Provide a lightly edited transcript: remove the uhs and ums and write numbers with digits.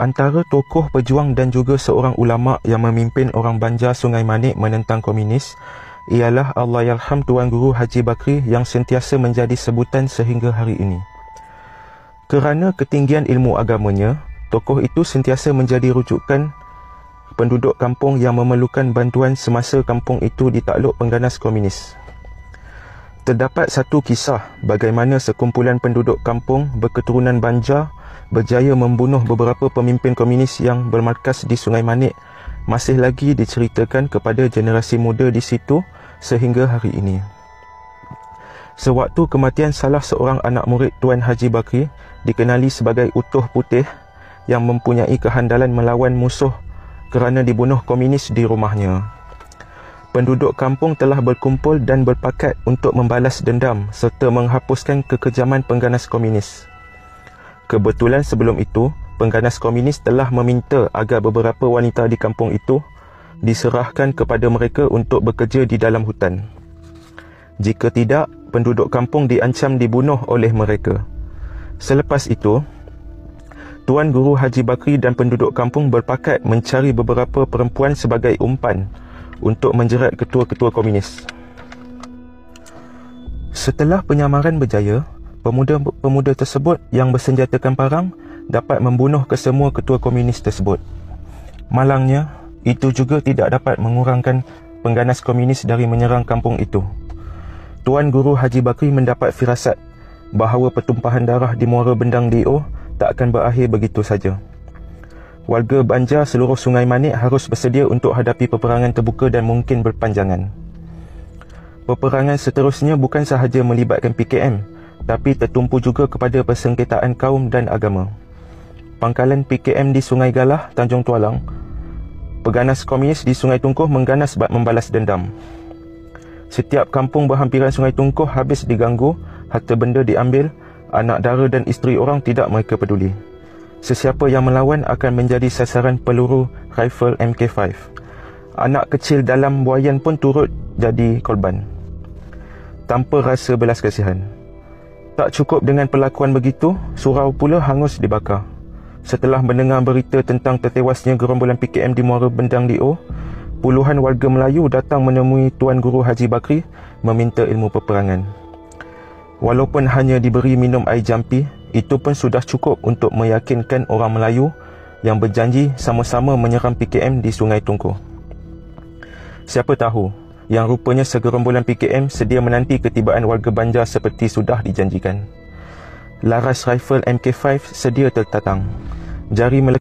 Antara tokoh pejuang dan juga seorang ulama yang memimpin orang Banjar Sungai Manik menentang komunis ialah Allahyarham Tuan Guru Haji Bakri yang sentiasa menjadi sebutan sehingga hari ini. Kerana ketinggian ilmu agamanya, tokoh itu sentiasa menjadi rujukan penduduk kampung yang memerlukan bantuan semasa kampung itu ditakluk pengganas komunis. Terdapat satu kisah bagaimana sekumpulan penduduk kampung berketurunan Banjar berjaya membunuh beberapa pemimpin komunis yang bermarkas di Sungai Manik masih lagi diceritakan kepada generasi muda di situ sehingga hari ini. Sewaktu kematian salah seorang anak murid Tuan Haji Bakri, dikenali sebagai Utuh Putih yang mempunyai kehandalan melawan musuh kerana dibunuh komunis di rumahnya. Penduduk kampung telah berkumpul dan berpakat untuk membalas dendam serta menghapuskan kekejaman pengganas komunis. Kebetulan sebelum itu, pengganas komunis telah meminta agar beberapa wanita di kampung itu diserahkan kepada mereka untuk bekerja di dalam hutan. Jika tidak, penduduk kampung diancam dibunuh oleh mereka. Selepas itu, Tuan Guru Haji Bakri dan penduduk kampung berpakat mencari beberapa perempuan sebagai umpan untuk menjerat ketua-ketua komunis. Setelah penyamaran berjaya, pemuda-pemuda tersebut yang bersenjatakan parang dapat membunuh kesemua ketua komunis tersebut. Malangnya, itu juga tidak dapat mengurangkan pengganas komunis dari menyerang kampung itu. Tuan Guru Haji Bakri mendapat firasat bahawa pertumpahan darah di Muara Bendang DO tak akan berakhir begitu saja. Warga Banjar seluruh Sungai Manik harus bersedia untuk hadapi peperangan terbuka dan mungkin berpanjangan. Peperangan seterusnya bukan sahaja melibatkan PKM, tapi tertumpu juga kepada persengketaan kaum dan agama. Pangkalan PKM di Sungai Galah, Tanjung Tualang, pengganas komunis di Sungai Tungkuh mengganas membalas dendam. Setiap kampung berhampiran Sungai Tungkuh habis diganggu, harta benda diambil, anak dara dan isteri orang tidak mereka peduli. Sesiapa yang melawan akan menjadi sasaran peluru rifle MK5. Anak kecil dalam buayan pun turut jadi korban, tanpa rasa belas kasihan. Tak cukup dengan perlakuan begitu, surau pula hangus dibakar. Setelah mendengar berita tentang tertewasnya gerombolan PKM di Muara Bendang DO, puluhan warga Melayu datang menemui Tuan Guru Haji Bakri meminta ilmu peperangan. Walaupun hanya diberi minum air jampi, itu pun sudah cukup untuk meyakinkan orang Melayu yang berjanji sama-sama menyerang PKM di Sungai Tungkuh. Siapa tahu, yang rupanya segerombolan PKM sedia menanti ketibaan warga Banjar seperti sudah dijanjikan. Laras rifle MK5 sedia tertatang. Jari